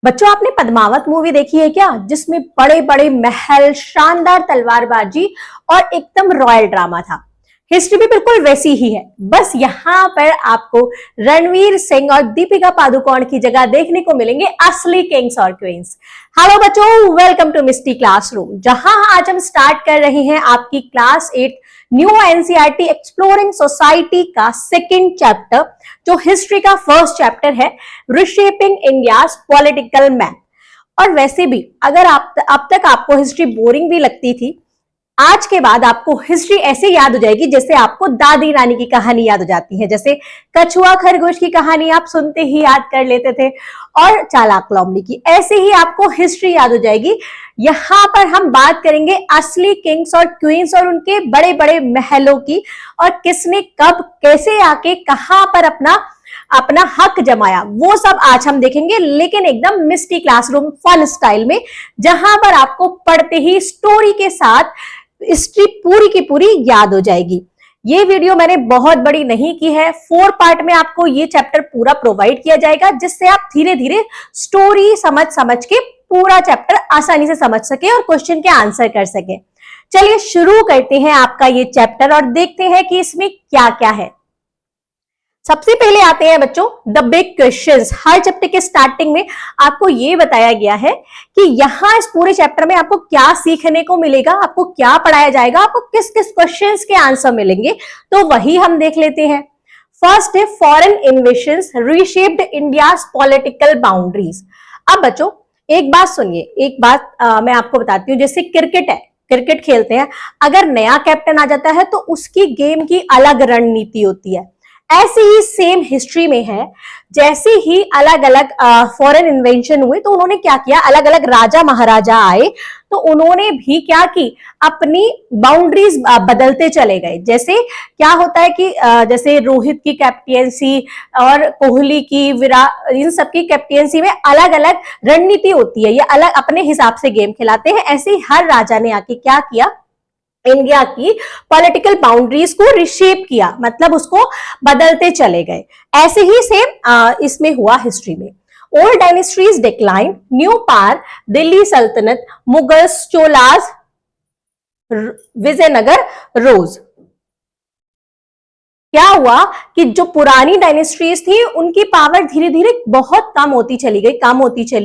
बच्चों, आपने पद्मावत मूवी देखी है क्या, जिसमें बड़े बड़े महल, शानदार तलवारबाजी और एकदम रॉयल ड्रामा था। हिस्ट्री भी बिल्कुल वैसी ही है, बस यहाँ पर आपको रणवीर सिंह और दीपिका पादुकोण की जगह देखने को मिलेंगे असली किंग्स और क्वींस। हेलो बच्चों, वेलकम टू मिस्टी क्लासरूम, जहां आज हम स्टार्ट कर रहे हैं आपकी class 8 new NCERT exploring society का सेकंड चैप्टर, जो हिस्ट्री का फर्स्ट चैप्टर है, रिशेपिंग इंडियाज पॉलिटिकल मैप। और वैसे भी अगर अब तक आपको हिस्ट्री बोरिंग भी लगती थी, आज के बाद आपको हिस्ट्री ऐसे याद हो जाएगी जैसे आपको दादी नानी की कहानी याद हो जाती है। जैसे कछुआ खरगोश की कहानी आप सुनते ही याद कर लेते थे, और चालाक लोमड़ी की, ऐसे ही आपको हिस्ट्री याद हो जाएगी। यहां पर हम बात करेंगे असली किंग्स और क्वींस और उनके बड़े बड़े महलों की, और किसने कब कैसे आके कहां पर अपना हक जमाया, वो सब आज हम देखेंगे, लेकिन एकदम मिस्टी क्लासरूम फन स्टाइल में, जहां पर आपको पढ़ते ही स्टोरी के साथ हिस्ट्री पूरी की पूरी याद हो जाएगी। ये वीडियो मैंने बहुत बड़ी नहीं की है, 4 पार्ट में आपको ये चैप्टर पूरा प्रोवाइड किया जाएगा, जिससे आप धीरे धीरे स्टोरी समझ के पूरा चैप्टर आसानी से समझ सके और क्वेश्चन के आंसर कर सके। चलिए शुरू करते हैं आपका ये चैप्टर और देखते हैं कि इसमें क्या क्या है। सबसे पहले आते हैं बच्चों the big questions. Her chapter के स्टार्टिंग में आपको ये बताया गया है कि यहाँ इस पूरे चैप्टर में आपको क्या सीखने को मिलेगा, आपको क्या पढ़ाया जाएगा, आपको किस किस क्वेश्चंस के आंसर मिलेंगे, तो वही हम देख लेते हैं। फर्स्ट है foreign invasions reshaped India's political boundaries. अब बच्चों एक बात सुनिए, एक बात मैं आपको बताती हूँ। जैसे क्रिकेट है, क्रिकेट खेलते हैं, अगर नया कैप्टन आ जाता है तो उसकी गेम की अलग रणनीति होती है। ऐसे ही सेम हिस्ट्री में है, जैसे ही अलग अलग फॉरेन इन्वेंशन हुए तो उन्होंने क्या किया, अलग अलग राजा महाराजा आए तो उन्होंने भी क्या की, अपनी बाउंड्रीज बदलते चले गए। जैसे क्या होता है कि जैसे रोहित की कैप्टेंसी और कोहली की, विराट, इन सबकी कैप्टेंसी में अलग अलग रणनीति होती है, ये अलग अपने हिसाब से गेम खिलाते हैं। ऐसे ही हर राजा ने आके क्या किया, इंडिया की पॉलिटिकल बाउंड्रीज को रिशेप किया, मतलब उसको बदलते चले गए। ऐसे ही सेम इसमें हुआ हिस्ट्री में। Old dynasties decline, new power, Delhi सल्तनत, मुगल्स, चोलास, विजयनगर रोज। क्या हुआ कि जो पुरानी डायनेस्टीज थी उनकी पावर धीरे धीरे बहुत कम होती चली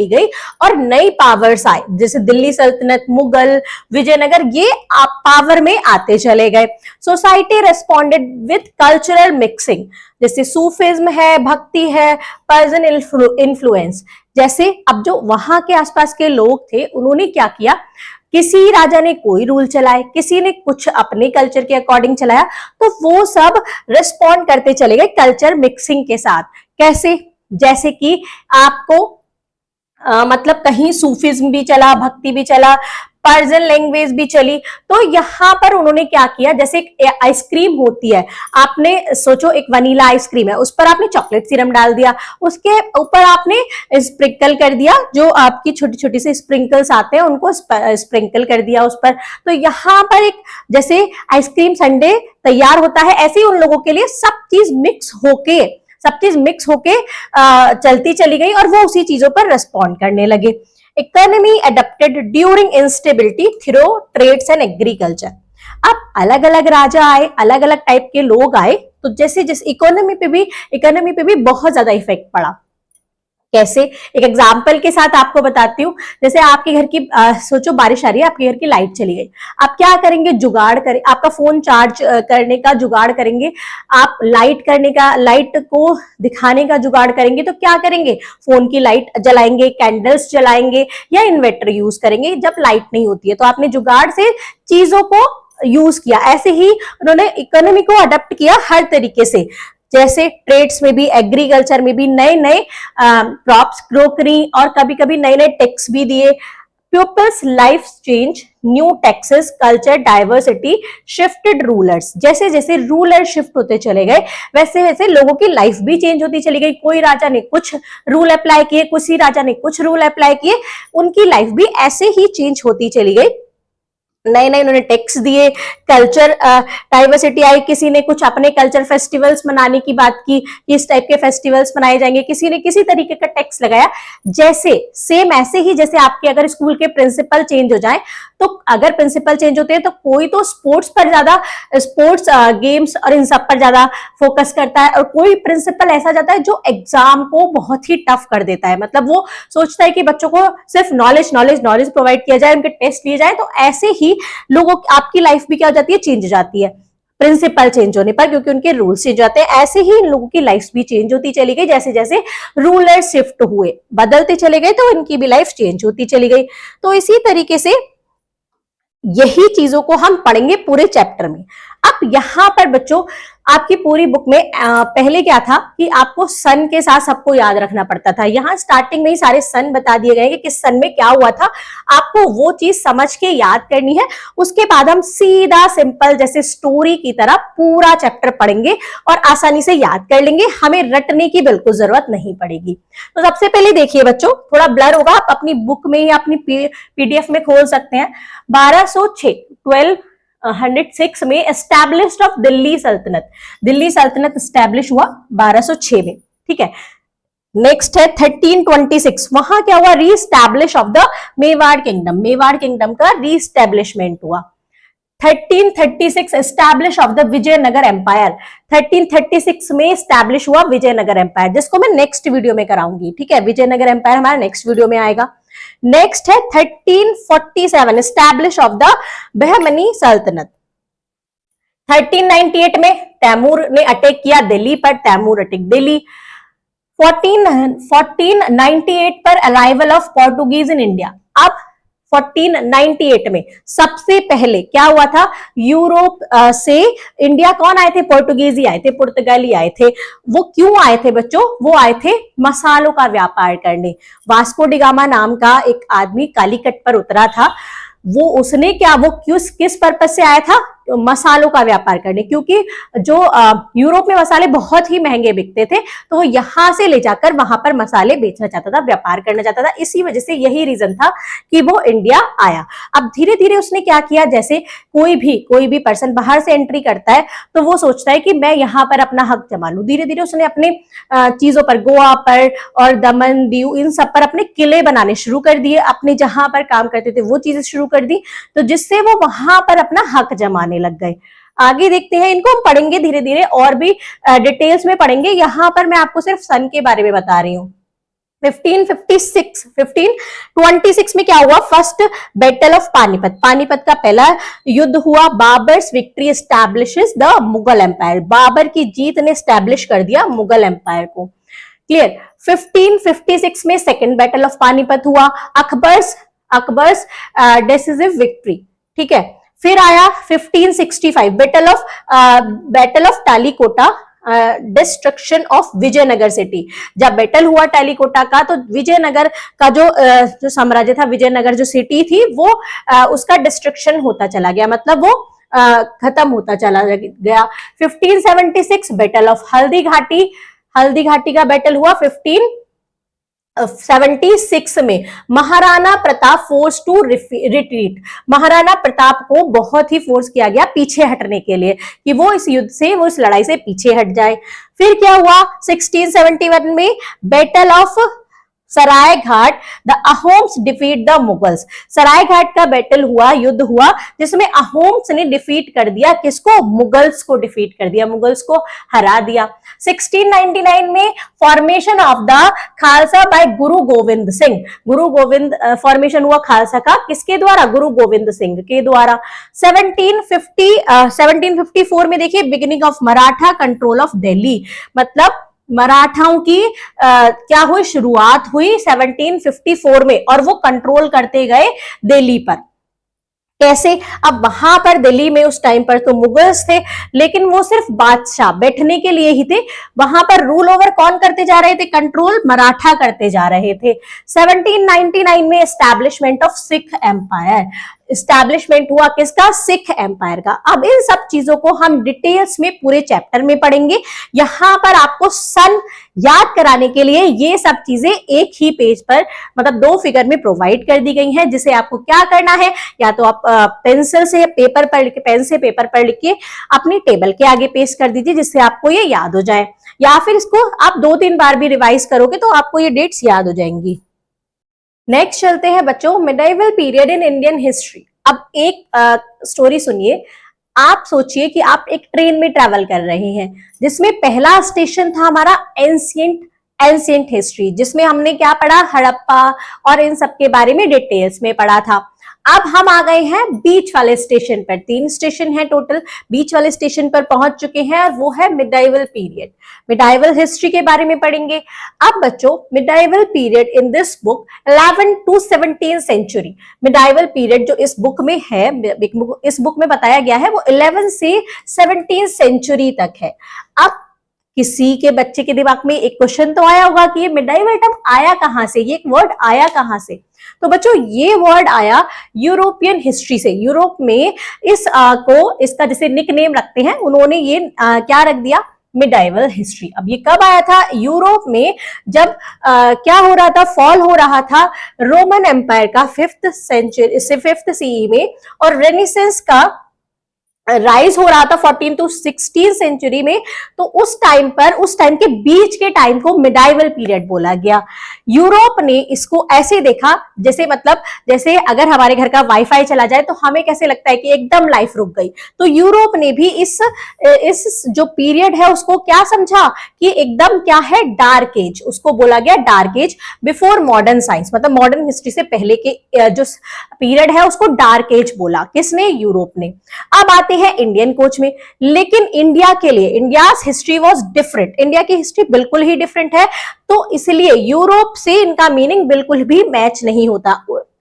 गई और नई पावर्स आए, जैसे दिल्ली सल्तनत, मुगल, विजयनगर, ये पावर में आते चले गए। Society responded with cultural mixing, जैसे सूफिज्म है, भक्ति है, पर्शियन इन्फ्लुएंस। जैसे अब जो वहां के आसपास के लोग थे उन्होंने क्या किया, किसी राजा ने कोई रूल चलाए, किसी ने कुछ अपने कल्चर के अकॉर्डिंग चलाया, तो वो सब रिस्पॉन्ड करते चले गए कल्चर मिक्सिंग के साथ। कैसे, जैसे कि आपको मतलब कहीं सूफिज्म भी चला, भक्ति भी चला, पर्शियन लैंग्वेज भी चली। तो यहाँ पर उन्होंने क्या किया, जैसे आइसक्रीम होती है, आपने सोचो एक वनीला आइसक्रीम है, उस पर आपने चॉकलेट सिरप डाल दिया, उसके ऊपर आपने स्प्रिंकल कर दिया, जो आपकी छोटी छोटी से स्प्रिंकल्स आते हैं उनको स्प्रिंकल कर दिया उस पर। तो यहाँ पर एक जैसे आइसक्रीम संडे तैयार होता है, ऐसे ही उन लोगों के लिए सब चीज मिक्स होके चलती चली गई और वो उसी चीजों पर रेस्पॉन्ड करने लगे। Economy adapted during instability through trades and agriculture. अब अलग अलग राजा आए, अलग अलग टाइप के लोग आए, तो जैसे इकोनॉमी पे भी बहुत ज्यादा इफेक्ट पड़ा। कैसे, एक एग्जाम्पल के साथ आपको बताती हूँ। जैसे आपके घर की सोचो बारिश आ रही है, आपके घर की लाइट चली गई, आप क्या करेंगे, जुगाड़ करें, आपका फोन चार्ज करने का जुगाड़ करेंगे, आप लाइट को दिखाने का जुगाड़ करेंगे। तो क्या करेंगे, फोन की लाइट जलाएंगे, कैंडल्स जलाएंगे, या इन्वर्टर यूज करेंगे जब लाइट नहीं होती है। तो आपने जुगाड़ से चीजों को यूज किया। ऐसे ही उन्होंने इकोनॉमी को अडेप्ट किया हर तरीके से, जैसे ट्रेड्स में भी, एग्रीकल्चर में भी नए नए क्रॉप्स ग्रो करी, और कभी कभी नए नए टैक्स भी दिए। People's life change, new taxes, culture diversity, shifted rulers. जैसे जैसे रूलर शिफ्ट होते चले गए वैसे वैसे लोगों की लाइफ भी चेंज होती चली गई। कोई राजा ने कुछ रूल अप्लाई किए, किसी राजा ने कुछ रूल अप्लाई किए, उनकी लाइफ भी ऐसे ही चेंज होती चली गई। नए नए उन्होंने टेक्स्ट दिए, कल्चर डाइवर्सिटी आई, किसी ने कुछ अपने कल्चर फेस्टिवल्स मनाने की बात की, इस टाइप के फेस्टिवल्स मनाए जाएंगे, किसी ने किसी तरीके का टेक्स्ट लगाया। जैसे सेम ऐसे ही जैसे आपके अगर स्कूल के प्रिंसिपल चेंज हो जाए, तो अगर प्रिंसिपल चेंज होते हैं तो कोई तो स्पोर्ट्स पर ज्यादा, स्पोर्ट्स गेम्स और इन सब पर ज्यादा फोकस करता है, और कोई प्रिंसिपल ऐसा जाता है जो एग्जाम को बहुत ही टफ कर देता है। मतलब वो सोचता है कि बच्चों को सिर्फ नॉलेज नॉलेज नॉलेज प्रोवाइड किया जाए, उनके टेस्ट लिए जाए। तो ऐसे ही लोगों आपकी लाइफ भी क्या हो जाती है, चेंज हो जाती है प्रिंसिपल चेंज होने पर, क्योंकि उनके रूल्स चेंज होते हैं। ऐसे ही इन लोगों की लाइफ भी चेंज होती चली गई, जैसे जैसे रूलर शिफ्ट हुए, बदलते चले गए, तो इनकी भी लाइफ चेंज होती चली गई। तो इसी तरीके से यही चीजों को हम पढ़ेंगे पूरे चैप्टर में। अब यहां पर बच्चों आपकी पूरी बुक में पहले क्या था कि आपको सन के साथ सबको याद रखना पड़ता था। यहाँ स्टार्टिंग में ही सारे सन बता दिए गए कि किस सन में क्या हुआ था, आपको वो चीज समझ के याद करनी है। उसके बाद हम सीधा सिंपल जैसे स्टोरी की तरह पूरा चैप्टर पढ़ेंगे और आसानी से याद कर लेंगे, हमें रटने की बिल्कुल जरूरत नहीं पड़ेगी। तो सबसे पहले देखिए बच्चों, थोड़ा ब्लर होगा, आप अपनी बुक में या अपनी पीडीएफ में खोल सकते हैं। 1206 में एस्टैब्लिश्ड ऑफ दिल्ली सल्तनत, दिल्ली सल्तनत एस्टैब्लिश हुआ 1206 में, ठीक है। नेक्स्ट है 1326, वहां क्या हुआ, reestablish of the Mewar kingdom, Mewar kingdom का रीस्टैब्लिशमेंट हुआ। 1336 establish of the Vijayanagara empire, 1336 में एस्टैब्लिश हुआ विजयनगर एम्पायर, जिसको मैं नेक्स्ट वीडियो में कराऊंगी, ठीक है। विजयनगर एम्पायर हमारा नेक्स्ट वीडियो में आएगा। नेक्स्ट है 1347 एस्टैब्लिश ऑफ द बहमनी सल्तनत। 1398 में तैमूर ने अटैक किया दिल्ली पर, तैमूर अटैक दिल्ली। 1498 पर arrival of Portuguese in India. अब 1498 में सबसे पहले क्या हुआ था, यूरोप से इंडिया कौन आए थे, पोर्टुगीज आए थे, पुर्तगाली आए थे। वो क्यों आए थे बच्चों, वो आए थे मसालों का व्यापार करने। वास्को डिगामा नाम का एक आदमी कालीकट पर उतरा था, वो उसने क्या, वो किस पर्पज से आया था, मसालों का व्यापार करने, क्योंकि जो यूरोप में मसाले बहुत ही महंगे बिकते थे, तो वो यहां से ले जाकर वहां पर मसाले बेचना चाहता था, व्यापार करना चाहता था। इसी वजह से यही रीजन था कि वो इंडिया आया। अब धीरे धीरे उसने क्या किया, जैसे कोई भी पर्सन बाहर से एंट्री करता है तो वो सोचता है कि मैं यहाँ पर अपना हक जमा लूं। धीरे धीरे उसने अपने चीजों पर, गोवा पर और दमन दीव इन सब पर अपने किले बनाने शुरू कर दिए, अपने जहां पर काम करते थे वो चीजें शुरू कर दी, तो जिससे वो वहां पर अपना हक जमाने लग गए। आगे देखते हैं, इनको हम पढ़ेंगे धीरे धीरे और भी डिटेल्स में पढ़ेंगे। यहां पर मैं आपको सिर्फ सन के बारे में बता रही हूं। 1526 में क्या हुआ, first battle of Panipat, Panipat का पहला युद्ध हुआ। Babur's victory establishes the Mughal empire, Babur की जीत ने एस्टैब्लिश कर दिया मुगल एम्पायर को, क्लियर। 1556 में सेकेंड बैटल ऑफ पानीपत हुआ, अकबर्स डिसिसिव विक्ट्री, ठीक है। फिर आया 1565 battle of Talikota, destruction of Vijayanagar city. जब बैटल हुआ टालीकोटा का, तो विजयनगर का जो साम्राज्य था, विजयनगर जो सिटी थी, वो उसका डिस्ट्रक्शन होता चला गया, मतलब वो खत्म होता चला गया। 1576 बैटल ऑफ हल्दी घाटी का बैटल हुआ। 1576 में Maharana Pratap force to retreat, Maharana Pratap को बहुत ही फोर्स किया गया पीछे हटने के लिए, कि वो इस युद्ध से, वो इस लड़ाई से पीछे हट जाए। फिर क्या हुआ, 1671 में battle of Sarai Ghat, the Ahoms defeat the Mughals, Sarai Ghat का बैटल हुआ, युद्ध हुआ, जिसमें अहोम्स ने डिफीट कर दिया, किसको, मुगल्स को डिफीट कर दिया, मुगल्स को हरा दिया। 1699 में formation of the Khalsa by Guru Gobind Singh, Guru Govind formation हुआ खालसा का, किसके द्वारा, गुरु गोविंद सिंह के द्वारा। 1754 में देखिए beginning of Maratha control of Delhi, मतलब मराठाओं की क्या हुई, शुरुआत हुई 1754 में, और वो कंट्रोल करते गए दिल्ली पर। कैसे, अब वहां पर दिल्ली में उस टाइम पर तो मुगल्स थे, लेकिन वो सिर्फ बादशाह बैठने के लिए ही थे, वहां पर रूल ओवर कौन करते जा रहे थे, कंट्रोल मराठा करते जा रहे थे। 1799 में establishment of Sikh empire, establishment हुआ किसका, सिख एम्पायर का। अब इन सब चीजों को हम डिटेल्स में पूरे चैप्टर में पढ़ेंगे। यहां पर आपको सन याद कराने के लिए ये सब चीजें एक ही पेज पर, मतलब 2 फिगर में प्रोवाइड कर दी गई हैं, जिसे आपको क्या करना है, या तो आप पेंसिल से पेपर पर लिख के, पेन से पेपर पर लिख के अपनी टेबल के आगे पेस्ट कर दीजिए, जिससे आपको ये याद हो जाए, या फिर इसको आप 2-3 बार भी रिवाइज करोगे तो आपको ये डेट्स याद हो जाएंगी। नेक्स्ट चलते हैं बच्चों, medieval period in Indian history. अब एक स्टोरी सुनिए। आप सोचिए कि आप एक ट्रेन में ट्रैवल कर रहे हैं, जिसमें पहला स्टेशन था हमारा एंशिएंट हिस्ट्री, जिसमें हमने क्या पढ़ा, हड़प्पा और इन सब के बारे में डिटेल्स में पढ़ा था। अब हम आ गए हैं बीच वाले स्टेशन पर, 3 स्टेशन है टोटल, बीच वाले स्टेशन पर पहुंच चुके हैं, और वो है मिडाइवल पीरियड। मिडाइवल हिस्ट्री के बारे में पढ़ेंगे। अब बच्चों, medieval period in this book 11 to 17 century, medieval period जो इस बुक में है, इस बुक में बताया गया है, वो 11 से 17 सेंचुरी तक है। अब किसी के बच्चे के दिमाग में एक क्वेश्चन तो आया होगा कि ये मिडाइवल टर्म आया कहां से, ये एक वर्ड आया कहां से। तो बच्चों, ये वर्ड आया यूरोपियन हिस्ट्री से। यूरोप में इसका जैसे निक नेम रखते हैं, उन्होंने ये क्या रख दिया, मिडाइवल हिस्ट्री। अब ये कब आया था, यूरोप में जब क्या हो रहा था, फॉल हो रहा था रोमन एम्पायर का 5th सेंचुरी से 5th CE में, और रेनेसेंस का राइज हो रहा था 14 to 16 सेंचुरी में। तो उस टाइम के बीच के टाइम को मिडाइवल पीरियड बोला गया। यूरोप ने इसको ऐसे देखा, जैसे अगर हमारे घर का वाईफाई चला जाए तो हमें कैसे लगता है कि एकदम लाइफ रुक गई। तो यूरोप ने भी इस जो पीरियड है उसको क्या समझा कि एकदम क्या है, डार्क एज। उसको बोला गया dark age, before modern science, मतलब मॉडर्न हिस्ट्री से पहले के जो पीरियड है उसको डार्क एज बोला। किसने, यूरोप ने। अब आते है इंडियन कोच में, लेकिन इंडिया के लिए India's history was different, India की हिस्ट्री बिल्कुल ही डिफरेंट है, तो इसलिए यूरोप से इनका मीनिंग बिल्कुल भी मैच नहीं होता।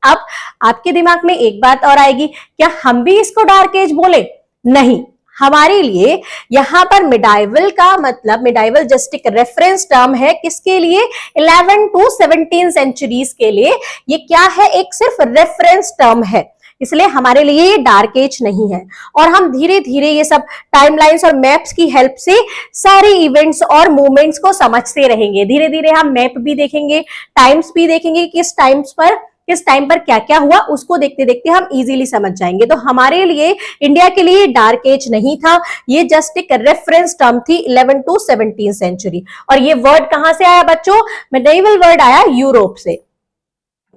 अब आपके दिमाग में एक बात और आएगी, क्या हम भी इसको डार्क एज बोले? नहीं, हमारे लिए यहां पर मिडाइवल का मतलब, मिडाइवल जस्ट एक रेफरेंस टर्म है, किसके लिए, 11 to 17 सेंचुरीज के लिए। ये क्या है, एक सिर्फ रेफरेंस टर्म है, इसलिए हमारे लिए ये डार्क एज नहीं है। और हम धीरे धीरे ये सब टाइमलाइंस और मैप्स की हेल्प से सारे इवेंट्स और मूवमेंट्स को समझते रहेंगे। धीरे धीरे हम मैप भी देखेंगे, टाइम्स भी देखेंगे, किस टाइम पर क्या क्या हुआ, उसको देखते देखते हम इजीली समझ जाएंगे। तो हमारे लिए, इंडिया के लिए डार्क एज नहीं था, ये जस्ट एक रेफरेंस टर्म थी 11 to 17 सेंचुरी। और ये वर्ड कहां से आया बच्चों, मिडाइवल वर्ड आया यूरोप से।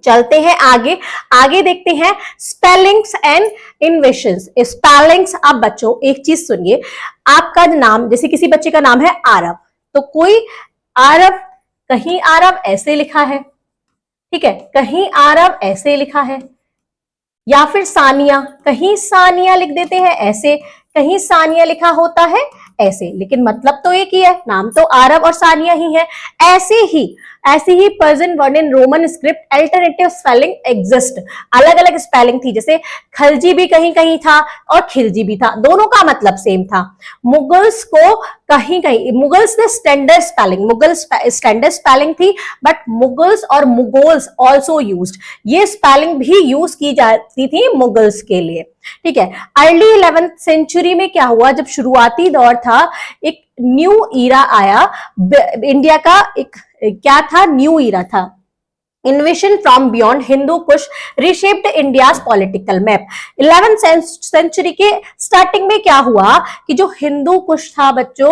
चलते हैं आगे देखते हैं स्पेलिंग्स एंड इन्वेशंस। स्पेलिंग्स। अब बच्चों एक चीज सुनिए, आपका नाम, जैसे किसी बच्चे का नाम है आरव, तो कोई आरव, कहीं आरव ऐसे लिखा है, ठीक है, कहीं आरव ऐसे लिखा है, या फिर सानिया, कहीं सानिया लिख देते हैं ऐसे, कहीं सानिया लिखा होता है ऐसे, लेकिन मतलब तो एक ही है, नाम तो आरव और सानिया ही है। ऐसे ही Persian word in Roman script alternative spelling exist, अलग अलग स्पेलिंग थी, जैसे खलजी भी कहीं कहीं था और खिलजी भी था, दोनों का मतलब सेम था। मुगल्स को कहीं कहीं, मुगल्स ने स्टैंडर्ड स्पेलिंग थी, बट मुगल्स और मुगोल्स ऑल्सो यूज्ड, ये स्पेलिंग भी यूज की जाती थी मुगल्स के लिए, ठीक है। अर्ली 11th सेंचुरी में क्या हुआ, जब शुरुआती दौर था, एक न्यू ईरा आया, इंडिया का एक क्या था, न्यू ईरा था। Invasion from beyond Hindu Kush reshaped India's political map. 11th century के स्टार्टिंग में क्या हुआ कि जो हिंदू कुश था बच्चों,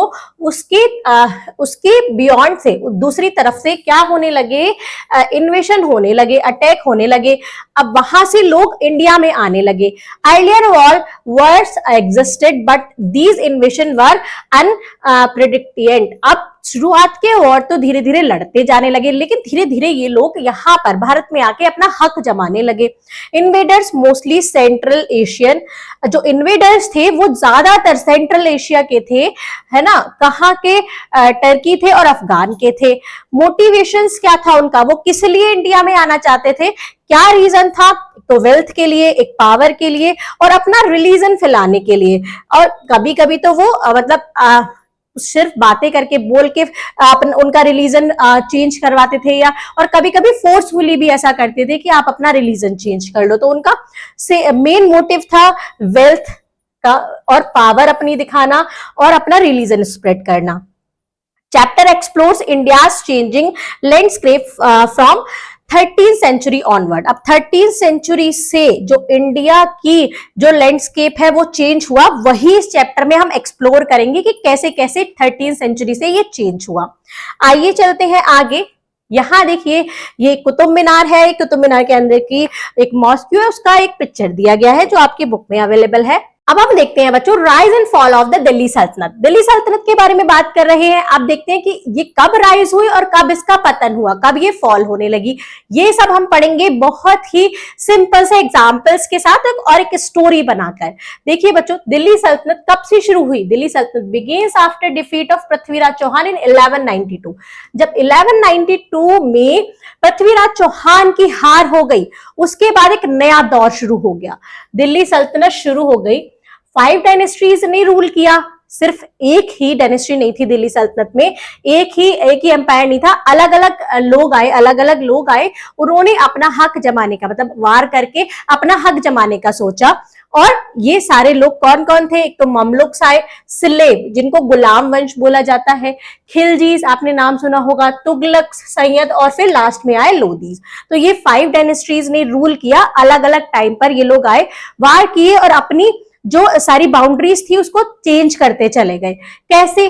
उसके बियॉन्ड से, दूसरी तरफ से क्या होने लगे, इन्वेशन होने लगे, अटैक होने लगे। अब वहां से लोग इंडिया में आने लगे। Earlier all words existed but these invasion were unpredicted. अब शुरुआत के वॉर तो धीरे धीरे लड़ते जाने लगे, लेकिन धीरे धीरे ये लोग यहाँ पर भारत में आके अपना हक जमाने लगे। इन्वेडर्स मोस्टली सेंट्रल एशियन, जो इन्वेडर्स थे वो ज्यादातर सेंट्रल एशिया के थे, है ना, कहाँ के, टर्की थे और अफगान के थे। मोटिवेशंस क्या था उनका, वो किस लिए इंडिया में आना चाहते थे, क्या रीजन था, तो वेल्थ के लिए, एक पावर के लिए, और अपना रिलीजन फैलाने के लिए। और कभी कभी तो वो सिर्फ बातें करके बोल के अपन उनका रिलीजन चेंज करवाते थे, या और कभी कभी फोर्सफुली भी ऐसा करते थे कि आप अपना रिलीजन चेंज कर लो। तो उनका मेन मोटिव था वेल्थ का और पावर अपनी दिखाना और अपना रिलीजन स्प्रेड करना। Chapter explores India's changing landscape from 13th century onward. अब 13th सेंचुरी से जो इंडिया की जो लैंडस्केप है वो चेंज हुआ, वही इस चैप्टर में हम एक्सप्लोर करेंगे कि कैसे कैसे 13th सेंचुरी से ये चेंज हुआ। आइए चलते हैं आगे। यहां देखिए, ये कुतुब मीनार है। कुतुब मीनार के अंदर की एक मॉस्क है, उसका एक पिक्चर दिया गया है जो आपकी बुक में अवेलेबल है। अब हम देखते हैं बच्चों, rise and fall of the Delhi सल्तनत। दिल्ली सल्तनत के बारे में बात कर रहे हैं। आप देखते हैं कि ये कब राइज हुई और कब इसका पतन हुआ, कब ये फॉल होने लगी। ये सब हम पढ़ेंगे बहुत ही सिंपल से एग्जांपल्स के साथ और एक स्टोरी बनाकर। देखिए बच्चों, दिल्ली सल्तनत कब से शुरू हुई? Delhi Sultanate begins after defeat of Prithviraj Chauhan in 1192। जब 1192 में पृथ्वीराज चौहान की हार हो गई, उसके बाद एक नया दौर शुरू हो गया। दिल्ली सल्तनत शुरू हो गई। 5 डायनेस्टीज ने रूल किया, सिर्फ एक ही डायनेस्टी नहीं थी दिल्ली सल्तनत में, एक ही एम्पायर नहीं था। अलग अलग लोग आए, उन्होंने अपना हक जमाने का, मतलब वार करके अपना हक जमाने का सोचा। और ये सारे लोग कौन कौन थे? एक तो ममलुक्स आए, स्लेव जिनको गुलाम वंश बोला जाता है, खिलजीज आपने नाम सुना होगा, तुगलक, सैयद, और फिर लास्ट में आए लोदीज। तो ये 5 डायनेस्टीज ने रूल किया। अलग अलग टाइम पर ये लोग आए, वार किए और अपनी जो सारी बाउंड्रीज थी उसको चेंज करते चले गए। कैसे?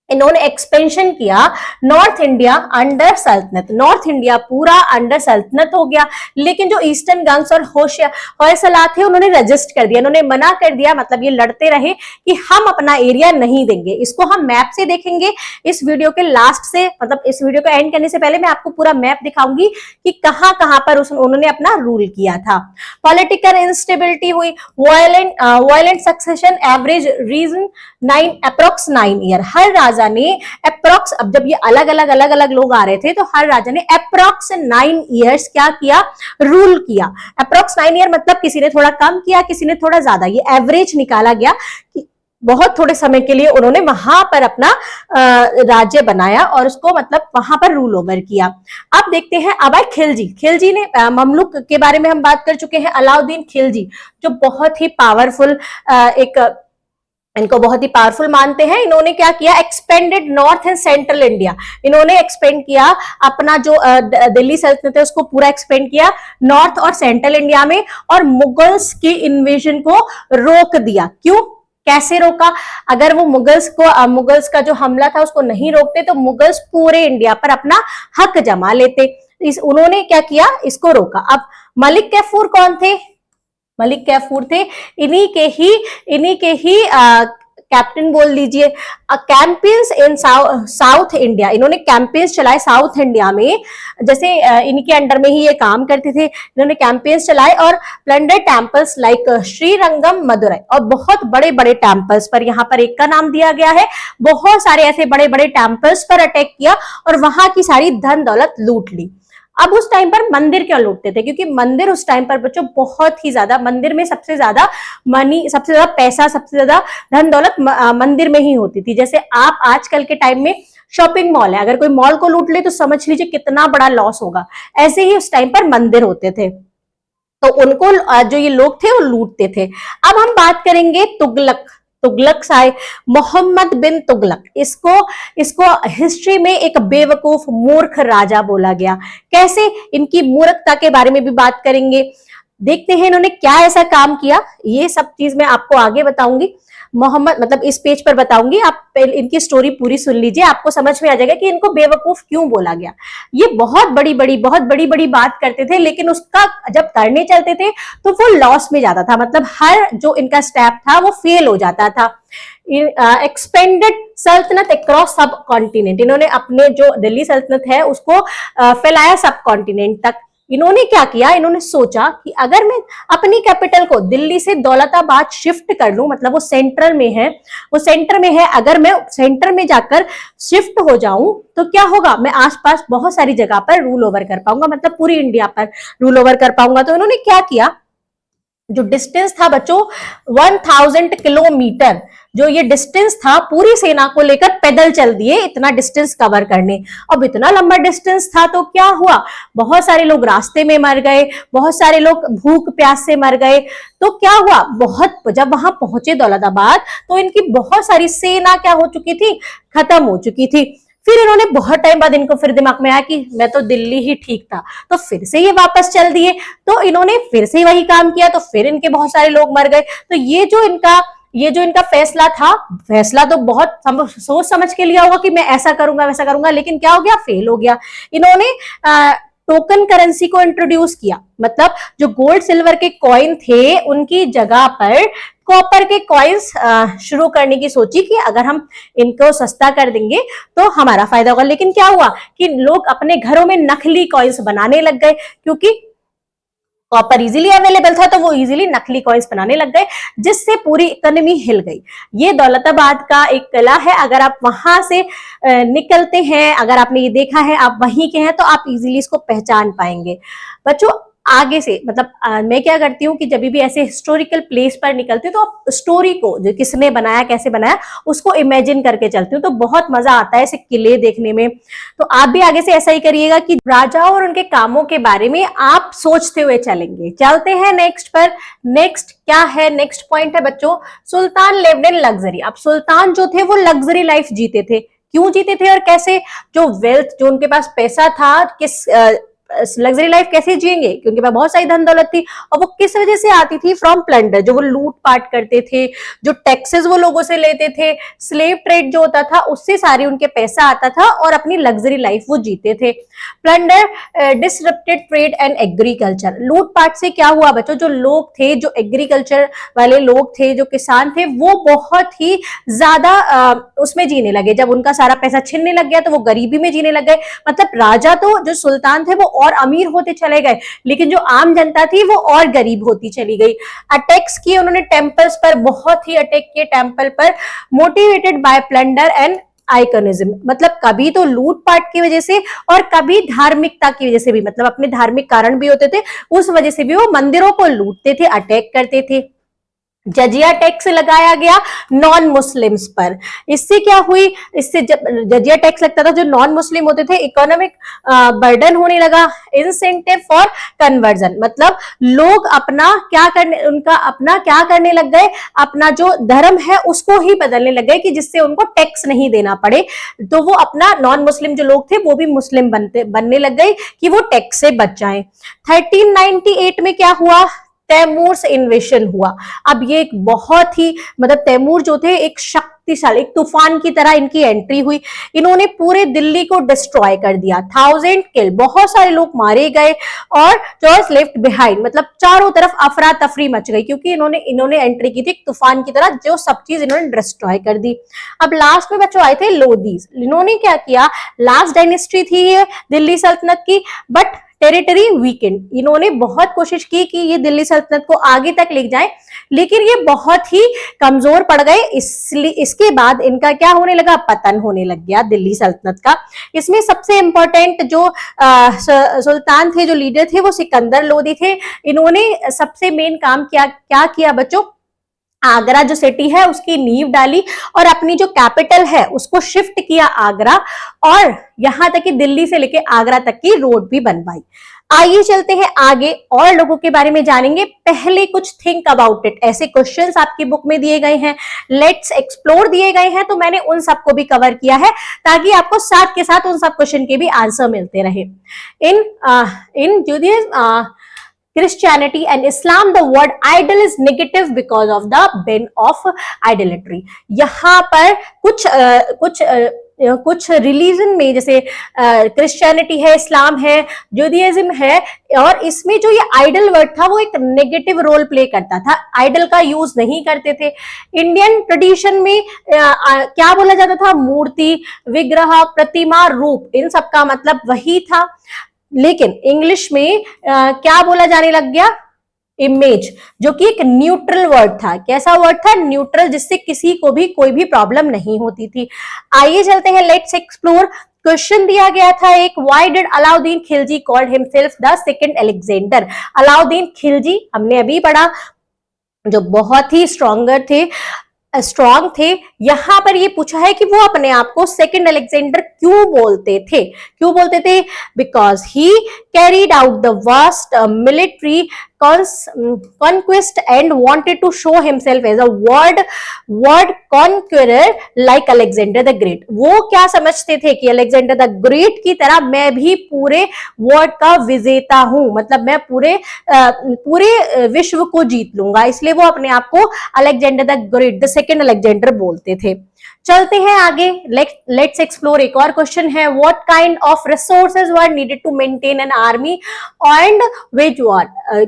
इन्होंने एक्सपेंशन किया नॉर्थ इंडिया अंडर सल्तनत। नॉर्थ इंडिया पूरा अंडर सल्तनत हो गया, लेकिन जो ईस्टर्न गंग्स और होयसला थे उन्होंने रजिस्ट कर दिया, इन्होंने मना कर दिया। मतलब ये लड़ते रहे कि हम अपना एरिया नहीं देंगे। इसको हम मैप से देखेंगे इस वीडियो के लास्ट से, मतलब इस वीडियो को एंड करने से पहले मैं आपको पूरा मैप दिखाऊंगी कि कहां कहां पर उन्होंने अपना रूल किया था। पॉलिटिकल इंस्टेबिलिटी हुई, violent succession, average reign approx 9 year. हर राजा ने अप्रोक्स, अब जब ये अलग अलग लोग आ रहे थे तो हर राजा ने अप्रोक्स 9 ईयर्स क्या किया? रूल किया। अप्रोक्स 9 ईयर मतलब किसी ने थोड़ा कम किया, किसी ने थोड़ा ज्यादा, ये एवरेज निकाला गया कि बहुत थोड़े समय के लिए उन्होंने वहां पर अपना राज्य बनाया और उसको मतलब वहां पर रूल ओवर किया। अब देखते हैं अब खिलजी। खिलजी ने ममलुक के बारे में हम बात कर चुके हैं। अलाउद्दीन खिलजी जो बहुत ही पावरफुल इनको बहुत ही पावरफुल मानते हैं। इन्होंने क्या किया? Expanded north and central India. इन्होंने एक्सपेंड किया अपना जो दिल्ली सल्तनत है उसको पूरा एक्सपेंड किया नॉर्थ और सेंट्रल इंडिया में, और मुगल्स के इन्वेजन को रोक दिया। क्यों? कैसे रोका? अगर वो मुगल्स का जो हमला था उसको नहीं रोकते तो मुगल्स पूरे इंडिया पर अपना हक जमा लेते। उन्होंने क्या किया? इसको रोका। अब मलिक कैफूर कौन थे? मलिक कैफूर थे इन्हीं के ही कैप्टन बोल लीजिए। कैंपेन्स इन साउथ इंडिया, इन्होंने कैंपेन्स चलाए साउथ इंडिया में, जैसे इनके अंडर में ही ये काम करते थे। इन्होंने कैंपेन्स चलाए और plunder temples like Srirangam, Madurai, और बहुत बड़े बड़े टेम्पल्स पर, यहाँ पर एक का नाम दिया गया है, बहुत सारे ऐसे बड़े बड़े टेम्पल्स पर अटैक किया और वहां की सारी धन दौलत लूट ली। अब उस टाइम पर मंदिर क्यों लूटते थे? क्योंकि मंदिर उस टाइम पर बच्चों बहुत ही ज्यादा, मंदिर में सबसे ज्यादा मनी, सबसे ज्यादा पैसा, सबसे ज्यादा धन दौलत मंदिर में ही होती थी। जैसे आप आजकल के टाइम में शॉपिंग मॉल है, अगर कोई मॉल को लूट ले तो समझ लीजिए कितना बड़ा लॉस होगा। ऐसे ही उस टाइम पर मंदिर होते थे, तो उनको जो ये लोग थे वो लूटते थे। अब हम बात करेंगे तुगलक आए, मोहम्मद बिन तुगलक। इसको हिस्ट्री में एक बेवकूफ मूर्ख राजा बोला गया। कैसे? इनकी मूर्खता के बारे में भी बात करेंगे। देखते हैं इन्होंने क्या ऐसा काम किया, ये सब चीज मैं आपको आगे बताऊंगी। मोहम्मद मतलब इस पेज पर बताऊंगी, आप इनकी स्टोरी पूरी सुन लीजिए, आपको समझ में आ जाएगा कि इनको बेवकूफ क्यों बोला गया। ये बहुत बड़ी बात करते थे, लेकिन उसका जब करने चलते थे तो वो लॉस में जाता था, मतलब हर जो इनका स्टेप था वो फेल हो जाता था। एक्सपेंडेड सल्तनत अक्रॉस सब कॉन्टिनेंट, इन्होंने अपने जो दिल्ली सल्तनत है उसको फैलाया सब कॉन्टिनेंट तक। इन्होंने क्या किया? इन्होंने सोचा कि अगर मैं अपनी कैपिटल को दिल्ली से दौलताबाद शिफ्ट कर लूं, मतलब वो सेंटर में है, अगर मैं सेंटर में जाकर शिफ्ट हो जाऊं तो क्या होगा? मैं आसपास बहुत सारी जगह पर रूल ओवर कर पाऊंगा, मतलब पूरी इंडिया पर रूल ओवर कर पाऊंगा। तो इन्होंने क्या किया? जो डिस्टेंस था बच्चों 1000 किलोमीटर, जो ये डिस्टेंस था पूरी सेना को लेकर पैदल चल दिए इतना डिस्टेंस कवर करने। अब इतना लंबा डिस्टेंस था तो क्या हुआ, बहुत सारे लोग रास्ते में मर गए, बहुत सारे लोग भूख प्यास से मर गए। तो क्या हुआ, बहुत जब वहां पहुंचे दौलताबाद तो इनकी बहुत सारी सेना क्या हो चुकी थी, खत्म हो चुकी थी। फिर इन्होंने बहुत टाइम बाद इनको फिर दिमाग में आया कि मैं तो दिल्ली ही ठीक था, तो फिर से ये वापस चल दिए। तो इन्होंने फिर से वही काम किया, तो फिर इनके बहुत सारे लोग मर गए। तो ये जो इनका फैसला था, फैसला तो बहुत सोच समझ के लिया होगा कि मैं ऐसा करूंगा वैसा करूंगा, लेकिन क्या हो गया, फेल हो गया। इन्होंने टोकन करेंसी को इंट्रोड्यूस किया, मतलब जो गोल्ड सिल्वर के कॉइन थे उनकी जगह पर कॉपर के कॉइन्स शुरू करने की सोची कि अगर हम इनको सस्ता कर देंगे तो हमारा फायदा होगा। लेकिन क्या हुआ कि लोग अपने घरों में नकली कॉइन्स बनाने लग गए, क्योंकि कॉपर इजीली अवेलेबल था तो वो इजीली नकली कॉइन्स बनाने लग गए, जिससे पूरी इकोनॉमी हिल गई। ये दौलताबाद का एक किला है, अगर आप वहां से निकलते हैं, अगर आपने ये देखा है, आप वहीं के हैं, तो आप इजीली इसको पहचान पाएंगे। बच्चों आगे से मतलब मैं क्या करती हूँ कि जब भी ऐसे हिस्टोरिकल प्लेस पर निकलती हूँ तो आप स्टोरी को, जो किसने बनाया कैसे बनाया, उसको इमेजिन करके चलती हूँ, तो बहुत मजा आता है ऐसे किले देखने में। तो आप भी आगे से ऐसा ही करिएगा कि राजाओं और उनके कामों के बारे में आप सोचते हुए चलेंगे। चलते हैं नेक्स्ट पर। नेक्स्ट क्या है, नेक्स्ट पॉइंट है बच्चों, सुल्तान लिव्ड इन लग्जरी। अब सुल्तान जो थे वो लग्जरी लाइफ जीते थे। क्यों जीते थे और कैसे, जो वेल्थ, जो उनके पास पैसा था, किस लग्जरी लाइफ कैसे जिएंगे, क्योंकि वह बहुत सारी धन दौलत थी, और वो किस वजह से आती थी, फ्रॉम प्लंडर, जो वो लूट पाट करते थे, जो टैक्सेस वो लोगों से लेते थे, स्लेव ट्रेड जो होता था उससे सारी उनके पैसा आता था और अपनी लग्जरी लाइफ वो जीते थे। Plunder disrupted trade and agriculture. लूट पाट से क्या हुआ बच्चों, जो लोग थे, जो एग्रीकल्चर वाले लोग थे, जो किसान थे, वो बहुत ही ज्यादा उसमें जीने लगे। जब उनका सारा पैसा छिनने लग गया तो वो गरीबी में जीने लग गए। मतलब राजा तो, जो सुल्तान थे, वो और अमीर होते चले गए, लेकिन जो आम जनता थी वो और गरीब होती चली गई। अटैक्स किए उन्होंने टेम्पल्स पर, बहुत ही अटैक किए टेम्पल पर, मोटिवेटेड बाय प्लंडर एंड आइकनिज्म। मतलब कभी तो लूटपाट की वजह से और कभी धार्मिकता की वजह से भी, मतलब अपने धार्मिक कारण भी होते थे, उस वजह से भी वो मंदिरों को लूटते थे, अटैक करते थे। जजिया टैक्स लगाया गया नॉन मुस्लिम्स पर। इससे क्या हुई, इससे जब जजिया टैक्स लगता था, जो नॉन मुस्लिम होते थे, इकोनॉमिक बर्डन होने लगा। इंसेंटिव फॉर कन्वर्जन, मतलब लोग अपना क्या करने लग गए, अपना जो धर्म है उसको ही बदलने लग गए, कि जिससे उनको टैक्स नहीं देना पड़े। तो वो अपना, नॉन मुस्लिम जो लोग थे वो भी मुस्लिम बनने लग गए कि वो टैक्स से बच जाएं। 1398 में क्या हुआ, तैमूर इन्वेशन हुआ। अब ये एक बहुत ही, मतलब तैमूर जो थे एक शक्तिशाली, एक तूफान की तरह इनकी एंट्री हुई। इन्होंने पूरे दिल्ली को डिस्ट्रॉय कर दिया। 1000 किल, बहुत सारे लोग मारे गए, और जॉर्ज लेफ्ट बिहाइंड, मतलब चारों तरफ अफरा तफरी मच गई, क्योंकि इन्होंने एंट्री की थी एक तूफान की तरह, जो सब चीज इन्होंने डिस्ट्रॉय कर दी। अब लास्ट में बच्चों आए थे लोधीज। इन्होंने क्या किया, लास्ट डायनेस्टी थी ये दिल्ली सल्तनत की, बट टेरिटरी वीकेंड। इन्होंने बहुत कोशिश की कि ये दिल्ली सल्तनत को आगे तक ले जाए, लेकिन ये बहुत ही कमजोर पड़ गए। इसलिए इसके बाद इनका क्या होने लगा, पतन होने लग गया दिल्ली सल्तनत का। इसमें सबसे इंपॉर्टेंट जो सुल्तान थे, जो लीडर थे, वो सिकंदर लोदी थे। इन्होंने सबसे मेन काम क्या किया बच्चों, आगरा जो सिटी है उसकी नींव डाली, और अपनी जो कैपिटल है उसको शिफ्ट किया आगरा, और यहां तक कि दिल्ली से लेके आगरा तक की रोड भी बनवाई। आइए चलते हैं आगे और लोगों के बारे में जानेंगे। पहले कुछ थिंक अबाउट इट, ऐसे क्वेश्चंस आपकी बुक में दिए गए हैं, लेट्स एक्सप्लोर दिए गए हैं, तो मैंने उन सबको भी कवर किया है, ताकि आपको साथ के साथ उन सब क्वेश्चन के भी आंसर मिलते रहे। इन जुडियम, Christianity and Islam, the word idol is negative because of the bin of idolatry. यहाँ पर कुछ रिलीजन में, जैसे क्रिश्चियनिटी है, इस्लाम है, जुडियज्म है, और इसमें जो ये आइडल वर्ड था वो एक नेगेटिव रोल प्ले करता था, आइडल का यूज नहीं करते थे। इंडियन ट्रेडिशन में क्या बोला जाता था, मूर्ति, विग्रह, प्रतिमा, रूप, इन सब का मतलब वही था। लेकिन इंग्लिश में क्या बोला जाने लग गया, इमेज, जो कि एक न्यूट्रल वर्ड था। कैसा वर्ड था, न्यूट्रल, जिससे किसी को भी कोई भी प्रॉब्लम नहीं होती थी। आइए चलते हैं, लेट्स एक्सप्लोर। क्वेश्चन दिया गया था एक, why did Alauddin Khilji called himself the second Alexander. Alauddin Khilji हमने अभी पढ़ा, जो बहुत ही स्ट्रॉन्ग थे। यहां पर ये पूछा है कि वो अपने आप को सेकंड अलेक्जेंडर क्यों बोलते थे? Because he carried out the vast military conquest and wanted to show himself as a world conqueror like Alexander the Great। वो क्या समझते थे कि अलेक्जेंडर द ग्रेट की तरह मैं भी पूरे वर्ल्ड का विजेता हूं, मतलब मैं पूरे विश्व को जीत लूंगा, इसलिए वो अपने आप को Alexander the great, the second Alexander बोलते थे। चलते हैं आगे, लेट्स एक्सप्लोर। एक और क्वेश्चन है, what kind of resources were needed to maintain an army and wage war.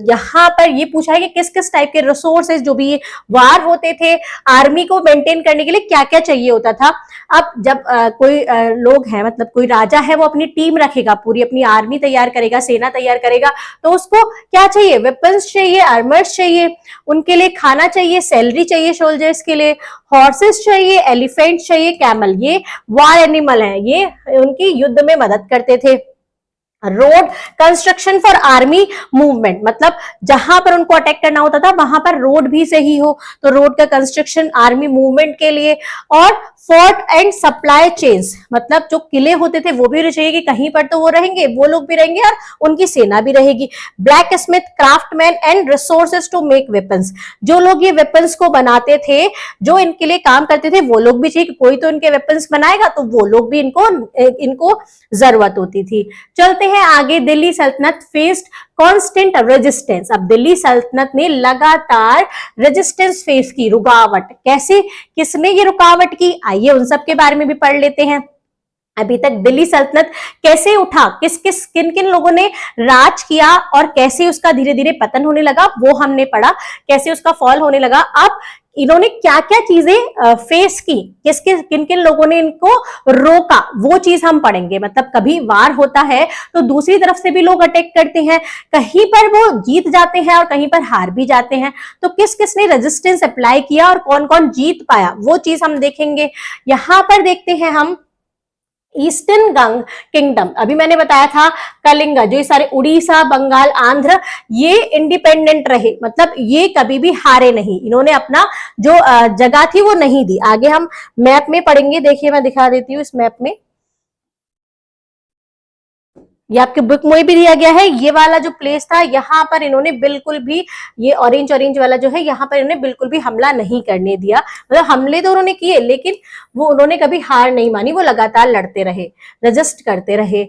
यहाँ पर ये पूछा है कि किस किस टाइप के रिसोर्सेज, जो भी वार होते थे, आर्मी को मेंटेन करने के लिए क्या क्या चाहिए होता था। अब जब कोई लोग हैं, मतलब कोई राजा है, वो अपनी टीम रखेगा, पूरी अपनी आर्मी तैयार करेगा, सेना तैयार करेगा, तो उसको क्या चाहिए? वेपन्स चाहिए, आर्मर्स चाहिए, उनके लिए खाना चाहिए, सैलरी चाहिए सोल्जर्स के लिए, हॉर्सेस चाहिए, एलिफेंट चाहिए, कैमल, ये वार एनिमल है, ये उनकी युद्ध में मदद करते थे। Road construction for army movement, मतलब जहां पर उनको अटैक करना होता था वहां पर रोड भी सही हो, तो रोड का कंस्ट्रक्शन आर्मी मूवमेंट के लिए। और फोर्ट एंड सप्लाई चेन्स, मतलब जो किले होते थे वो भी चाहिए कि कहीं पर तो वो रहेंगे, वो लोग भी रहेंगे और उनकी सेना भी रहेगी। Blacksmith, craftsman and resources to make weapons, जो लोग ये वेपन्स को बनाते थे, जो इनके लिए काम करते थे, वो लोग भी चाहिए कि कोई तो इनके वेपन्स बनाएगा, तो वो लोग भी इनको जरूरत होती थी। चलते हैं आगे, दिल्ली सल्तनत फेस्ड कांस्टेंट रेजिस्टेंस। अब दिल्ली सल्तनत ने लगातार रेजिस्टेंस फेस की, रुकावट। कैसे, किसने ये रुकावट की? आइए उन सब के बारे में भी पढ़ लेते हैं। अभी तक दिल्ली सल्तनत कैसे उठा, किन किन लोगों ने राज किया और कैसे उसका धीरे धीरे पतन होने लगा, वो हमने पढ़ा, कैसे उसका फॉल होने लगा। अब इन्होंने क्या क्या चीजें फेस की, किन किन लोगों ने इनको रोका, वो चीज हम पढ़ेंगे। मतलब कभी वार होता है तो दूसरी तरफ से भी लोग अटैक करते हैं, कहीं पर वो जीत जाते हैं और कहीं पर हार भी जाते हैं, तो किस किसने रेजिस्टेंस अप्लाई किया और कौन कौन जीत पाया, वो चीज हम देखेंगे। यहां पर देखते हैं हम ईस्टर्न गंग किंगडम। अभी मैंने बताया था कलिंगा, जो ये सारे उड़ीसा, बंगाल, आंध्र, ये इंडिपेंडेंट रहे, मतलब ये कभी भी हारे नहीं, इन्होंने अपना जो जगह थी वो नहीं दी। आगे हम मैप में पढ़ेंगे, देखिए मैं दिखा देती हूँ इस मैप में, ये आपके बुक में भी दिया गया है। ये वाला जो प्लेस था, यहाँ पर इन्होंने बिल्कुल भी, ये ऑरेंज वाला जो है, यहाँ पर इन्होंने बिल्कुल भी हमला नहीं करने दिया। मतलब हमले तो उन्होंने किए, लेकिन वो उन्होंने कभी हार नहीं मानी, वो लगातार लड़ते रहे, रेजिस्ट करते रहे।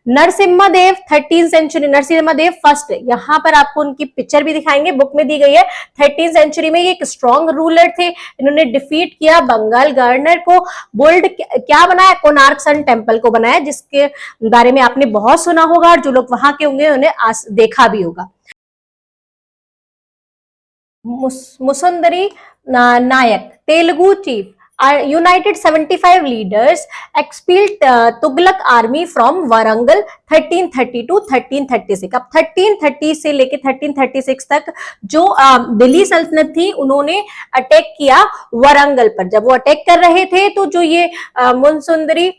नरसिम्हा-देव 13th सेंचुरी, नरसिम्हा-देव फर्स्ट, यहाँ पर आपको उनकी पिक्चर भी दिखाएंगे, बुक में दी गई है। 13th सेंचुरी में ये एक स्ट्रॉन्ग रूलर थे, इन्होंने डिफीट किया बंगाल गवर्नर को, बोल्ड क्या बनाया, कोणार्क सन टेम्पल को बनाया, जिसके बारे में आपने बहुत सुना होगा और जो लोग वहां के होंगे उन्हें देखा भी होगा। Musunuri Nayak, Telugu chief, united 75 leaders expelled Tughlaq army from Warangal 1330 to 1336। अब 1330 से लेके 1336 तक जो दिल्ली सल्तनत थी, उन्होंने अटैक किया वारंगल पर। जब वो अटैक कर रहे थे तो जो ये मुसुंदरी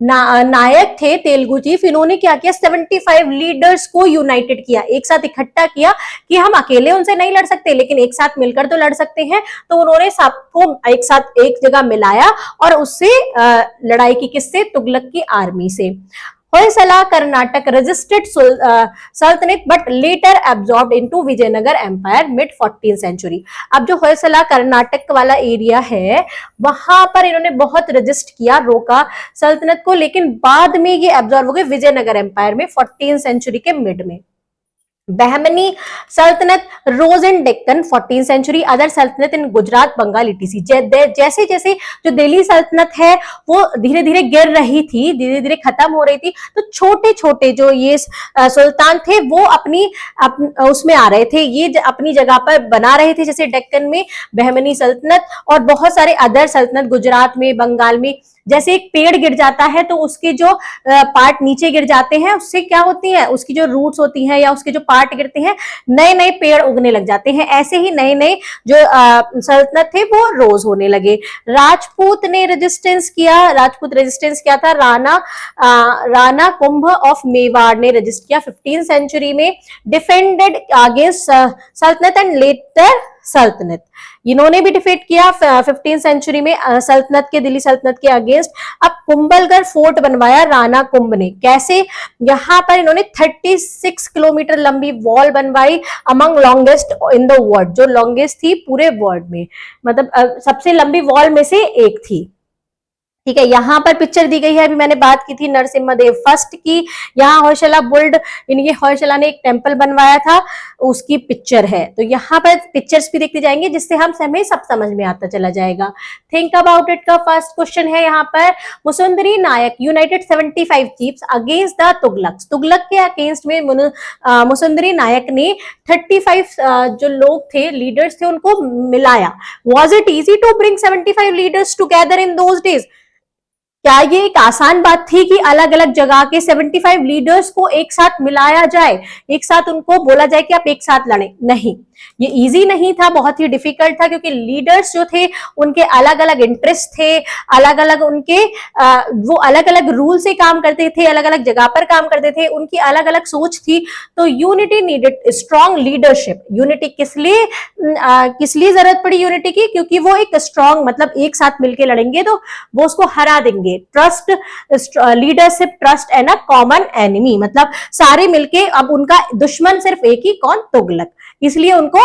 नायक थे, तेलुगु चीफ, इन्होंने क्या किया, 75 लीडर्स को यूनाइटेड किया, एक साथ इकट्ठा किया कि हम अकेले उनसे नहीं लड़ सकते, लेकिन एक साथ मिलकर तो लड़ सकते हैं। तो उन्होंने सबको एक साथ एक जगह मिलाया और उससे लड़ाई की, किससे, तुगलक की आर्मी से। होयसला कर्नाटक रेजिस्टेड सल्तनत but later absorbed into Vijayanagara empire mid 14th century. अब जो होयसला कर्नाटक वाला एरिया है, वहां पर इन्होंने बहुत रेजिस्ट किया, रोका सल्तनत को, लेकिन बाद में ये एब्जॉर्ब हो गए विजयनगर एम्पायर में 14th सेंचुरी के मिड में। बहमनी सल्तनत रोज इन डेक्कन 14th सेंचुरी, अदर सल्तनत इन गुजरात, बंगाल इटीसी। जैसे जैसे जो दिल्ली सल्तनत है वो धीरे धीरे गिर रही थी, धीरे धीरे खत्म हो रही थी, तो छोटे छोटे जो ये सुल्तान थे वो उसमें आ रहे थे, ये अपनी जगह पर बना रहे थे, जैसे डेक्कन में बहमनी सल्तनत और बहुत सारे अदर सल्तनत, गुजरात में, बंगाल में। जैसे एक पेड़ गिर जाता है तो उसके जो पार्ट नीचे गिर जाते हैं, उससे क्या होती है, उसकी जो रूट्स होती हैं या उसके जो पार्ट गिरते हैं, नए नए पेड़ उगने लग जाते हैं। ऐसे ही नए नए जो सल्तनत थे वो रोज होने लगे। राजपूत ने रेजिस्टेंस किया, राजपूत रेजिस्टेंस किया था, राणा कुंभ ऑफ मेवाड़ ने रेजिस्ट किया 15th सेंचुरी में, डिफेंडेड अगेंस्ट सल्तनत एंड लेटर सल्तनत। इन्होंने भी डिफीट किया 15th सेंचुरी में सल्तनत के, दिल्ली सल्तनत के अगेंस्ट। अब कुंभलगढ़ फोर्ट बनवाया राणा कुंभ ने। कैसे? यहाँ पर इन्होंने 36 किलोमीटर लंबी वॉल बनवाई, among longest in the world, जो लॉन्गेस्ट थी पूरे वर्ल्ड में, मतलब सबसे लंबी वॉल में से एक थी। ठीक है, यहाँ पर पिक्चर दी गई है, अभी मैंने बात की थी नरसिम्हदेव फर्स्ट की। यहाँ होयसला बुल्ड, इनके होयसला ने एक टेंपल बनवाया था, उसकी पिक्चर है। तो यहाँ पर पिक्चर्स भी देखते जाएंगे जिससे हमें सब समझ में आता चला जाएगा। थिंक अबाउट इट का फर्स्ट क्वेश्चन है यहाँ पर, Musunuri Nayak united 75 chiefs against the Tughlaqs. Tughlaq के अगेंस्ट में मुसुंदरी नायक ने 35 जो लोग थे, लीडर्स थे, उनको मिलाया। Was it easy to bring 75 leaders together in those days? क्या ये एक आसान बात थी कि अलग अलग जगह के 75 लीडर्स को एक साथ मिलाया जाए, एक साथ उनको बोला जाए कि आप एक साथ लड़ें? नहीं, ये इजी नहीं था, बहुत ही डिफिकल्ट था, क्योंकि लीडर्स जो थे उनके अलग अलग इंटरेस्ट थे, अलग अलग उनके वो अलग अलग रूल से काम करते थे, अलग अलग जगह पर काम करते थे, उनकी अलग अलग सोच थी। तो unity needed strong leadership. Unity किस लिए जरूरत पड़ी यूनिटी की? क्योंकि वो एक स्ट्रॉन्ग, मतलब एक साथ मिलकर लड़ेंगे तो वो उसको हरा देंगे। Trust, leadership, trust and a common enemy, मतलब सारे मिलके, अब उनका दुश्मन सिर्फ एक ही, कौन? तुगलक, इसलिए उनको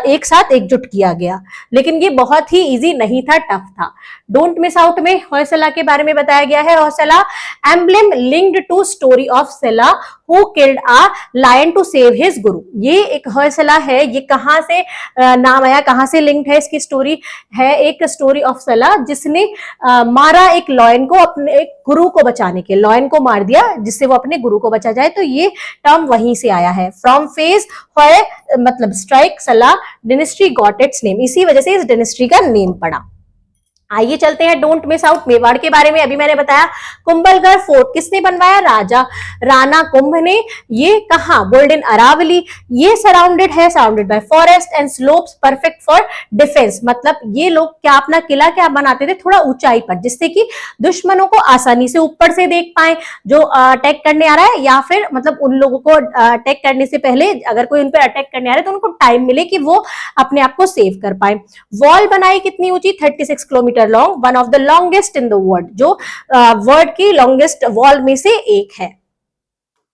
एक साथ एकजुट किया गया। लेकिन ये बहुत ही इजी नहीं था, टफ था। डोंट मिस आउट में होयसला के बारे में बताया गया है। Hoysala emblem linked to story of Sala who killed a lion to save his guru. ये एक होयसला है, ये कहां से नाम आया, कहां से लिंक्ड है? इसकी स्टोरी है एक स्टोरी ऑफ सिला, जिसने मारा एक लॉयन को अपने एक गुरु को बचाने के, लॉयन को मार दिया जिससे वो अपने गुरु को बचा जाए। तो ये टर्म वहीं से आया है। फ्रॉम फेज होय मतलब स्ट्राइक सला डिनेस्टी गॉट इट्स नेम, इसी वजह से इस डिनेस्टी का नेम पड़ा। आइए चलते हैं डोंट मिस आउट मेवाड़ के बारे में। अभी मैंने बताया कुंभलगढ़ फोर्ट किसने बनवाया? राजा राणा कुंभ ने। ये कहां? बोल्ड इन अरावली। ये सराउंडेड है, surrounded by forest and slopes, perfect for defence. मतलब ये लोग क्या अपना किला क्या बनाते थे? थोड़ा ऊंचाई पर, जिससे कि दुश्मनों को आसानी से ऊपर से देख पाए जो अटैक करने आ रहा है, या फिर मतलब उन लोगों को अटैक करने से पहले अगर कोई उन पर अटैक करने आ रहा है तो उनको टाइम मिले कि वो अपने आप को सेव कर पाए। वॉल बनाई कितनी ऊंची? 36 kilometre long, one of the longest in the world, जो वर्ल्ड की लॉन्गेस्ट वॉल में से एक है।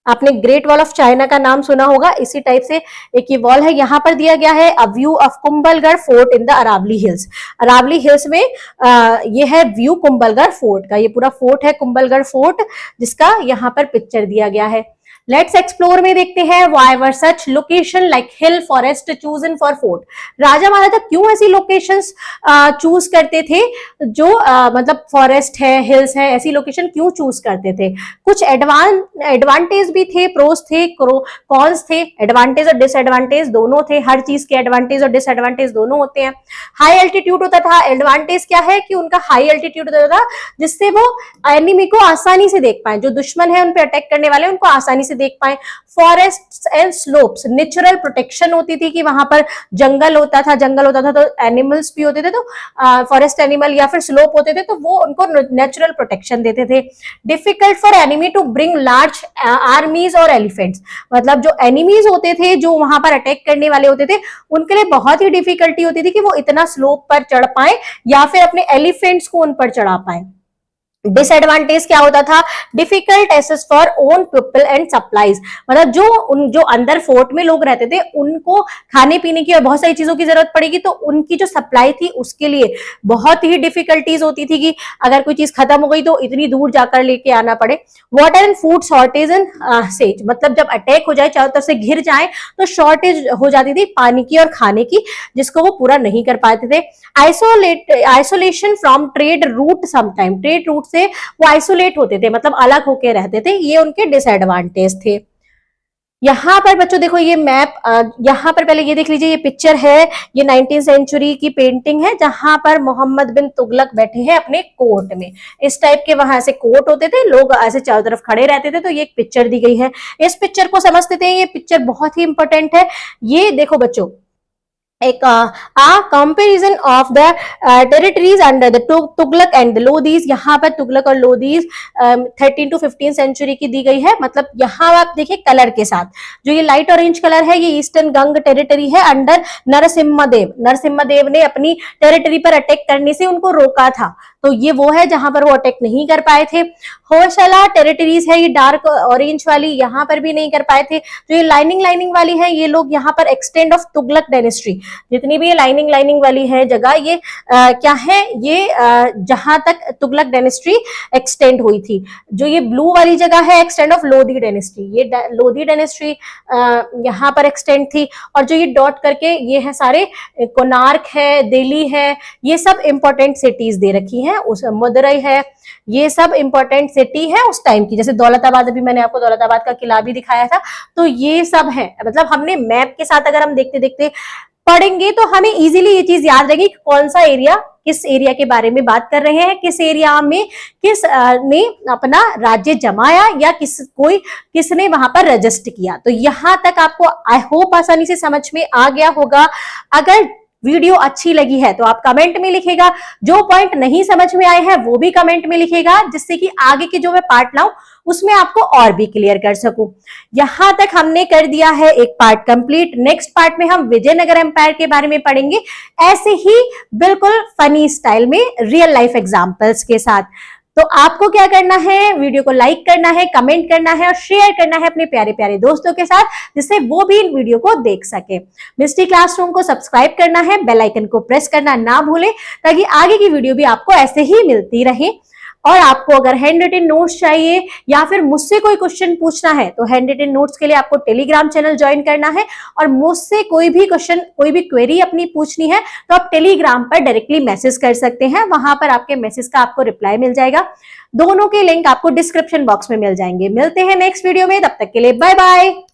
आपने ग्रेट वॉल ऑफ चाइना का नाम सुना होगा, इसी टाइप से एक ये वॉल है। यहां पर दिया गया है a view of Kumbhalgarh fort in the Aravalli hills. Aravalli hills में ये है व्यू कुंभलगढ़ फोर्ट का। ये पूरा फोर्ट है कुंभलगढ़ फोर्ट, जिसका यहाँ पर पिक्चर दिया गया है। लेट्स एक्सप्लोर में देखते हैं why were such location like hill forest chosen for fort. राजा महाराजा क्यों ऐसी लोकेशंस चूज करते थे, जो मतलब फॉरेस्ट है, हिल्स है, ऐसी लोकेशन क्यों चूज करते थे? कुछ एडवांटेज भी थे, प्रोस थे, कॉन्स थे। एडवांटेज और डिसएडवांटेज दोनों थे, हर चीज के एडवांटेज और डिसएडवांटेज दोनों होते हैं। हाई एल्टीट्यूड होता था। एडवांटेज क्या है कि उनका हाई एल्टीट्यूड होता था, जिससे वो एनिमी को आसानी से देख पाए, जो दुश्मन है उन पर अटैक करने वाले उनको आसानी से देख पाए। Forest and slopes, natural protection होती थी कि वहां पर जंगल होता था तो एनिमल्स भी होते थे, तो फॉरेस्ट एनिमल या फिर स्लोप होते थे तो वो उनको नेचुरल प्रोटेक्शन देते थे। Difficult for enemy to bring large armies और एलिफेंट्स, मतलब जो एनिमीज होते थे, जो वहां पर अटैक करने वाले होते थे, उनके लिए बहुत ही डिफिकल्टी होती थी कि वो इतना स्लोप पर चढ़ पाए या फिर अपने एलिफेंट्स को उन पर चढ़ा पाए। डिसएडवांटेज क्या होता था? Difficult access for own people and supplies, मतलब जो अंदर फोर्ट में लोग रहते थे उनको खाने पीने की और बहुत सारी चीजों की जरूरत पड़ेगी, तो उनकी जो सप्लाई थी उसके लिए बहुत ही डिफिकल्टीज होती थी कि अगर कोई चीज खत्म हो गई तो इतनी दूर जाकर लेके आना पड़े। Water and food shortage and says, मतलब जब अटैक हो जाए, चारों तरफ से घिर जाए, तो शॉर्टेज हो जाती थी पानी की और खाने की, जिसको वो पूरा नहीं कर पाते थे। Isolation from trade route, sometime trade route से वो आइसोलेट होते थे, मतलब अलग होके रहते थे, ये उनके डिसएडवांटेज थे। यहां पर बच्चों देखो ये मैप, यहां पर पहले ये देख लीजिए, ये पिक्चर है, ये 19th सेंचुरी की पेंटिंग है, जहां पर मोहम्मद बिन तुगलक बैठे हैं अपने कोर्ट में। इस टाइप के वहां से कोर्ट होते थे, लोग ऐसे चारों तरफ खड़े रहते थे, तो ये एक पिक्चर दी गई है। इस पिक्चर को समझते थे, ये पिक्चर बहुत ही इंपॉर्टेंट है। ये देखो बच्चों, एक comparison of the territories under the Tughlaq and the Lodis. यहाँ पर तुगलक और लोदीज 13 to 15 सेंचुरी की दी गई है। मतलब यहाँ आप देखिए कलर के साथ, जो ये लाइट ऑरेंज कलर है ये ईस्टर्न गंग टेरिटरी है अंडर नरसिम्हा देव। नरसिम्हा देव ने अपनी टेरिटरी पर अटैक करने से उनको रोका था, तो ये वो है जहां पर वो अटैक नहीं कर पाए थे। होयसला टेरिटरीज है ये डार्क ऑरेंज वाली, यहाँ पर भी नहीं कर पाए थे। जो ये लाइनिंग लाइनिंग वाली है ये लोग यहाँ पर एक्सटेंड ऑफ तुगलक डायनेस्टी, जितनी भी ये लाइनिंग लाइनिंग वाली है जगह ये क्या है, ये जहां तक तुगलक डायनेस्टी एक्सटेंड हुई थी। जो ये ब्लू वाली जगह है एक्सटेंड ऑफ लोधी डायनेस्टी, ये लोधी डायनेस्टी यहाँ पर एक्सटेंड थी। और जो ये डॉट करके ये है सारे कोणार्क है, दिल्ली है, ये सब इंपॉर्टेंट सिटीज दे रखी हैं। उस मदुरई है, ये सब इंपॉर्टेंट सिटी है उस टाइम की। जैसे दौलताबाद, अभी मैंने आपको दौलताबाद का किला भी दिखाया था, तो ये सब है। मतलब हमने मैप के साथ अगर हम देखते देखते पढ़ेंगे तो हमें इजीली ये चीज याद रहेगी कि कौन सा एरिया, किस एरिया के बारे में बात कर रहे हैं, किस एरिया में किस ने अपना राज्य जमाया या किसने वहां पर रजिस्ट किया। तो यहां तक आपको आई होप आसानी से समझ में आ गया होगा। अगर वीडियो अच्छी लगी है तो आप कमेंट में लिखेगा, जो पॉइंट नहीं समझ में आए हैं वो भी कमेंट में लिखेगा, जिससे कि आगे की जो मैं पार्ट लाऊं उसमें आपको और भी क्लियर कर सकूं। यहां तक हमने कर दिया है एक पार्ट कंप्लीट। नेक्स्ट पार्ट में हम विजयनगर एम्पायर के बारे में पढ़ेंगे, ऐसे ही बिल्कुल फनी स्टाइल में रियल लाइफ एग्जांपल्स के साथ। तो आपको क्या करना है, वीडियो को लाइक करना है, कमेंट करना है और शेयर करना है अपने प्यारे प्यारे दोस्तों के साथ, जिससे वो भी इन वीडियो को देख सके। मिस्टी क्लासरूम को सब्सक्राइब करना है, बेल आइकन को प्रेस करना ना भूलें, ताकि आगे की वीडियो भी आपको ऐसे ही मिलती रहे। और आपको अगर हैंड रिटन नोट्स चाहिए या फिर मुझसे कोई क्वेश्चन पूछना है तो हैंड रिटन नोट्स के लिए आपको टेलीग्राम चैनल ज्वाइन करना है। और मुझसे कोई भी क्वेश्चन, कोई भी क्वेरी अपनी पूछनी है तो आप टेलीग्राम पर डायरेक्टली मैसेज कर सकते हैं, वहां पर आपके मैसेज का आपको रिप्लाई मिल जाएगा। दोनों के लिंक आपको डिस्क्रिप्शन बॉक्स में मिल जाएंगे। मिलते हैं नेक्स्ट वीडियो में, तब तक के लिए बाय बाय।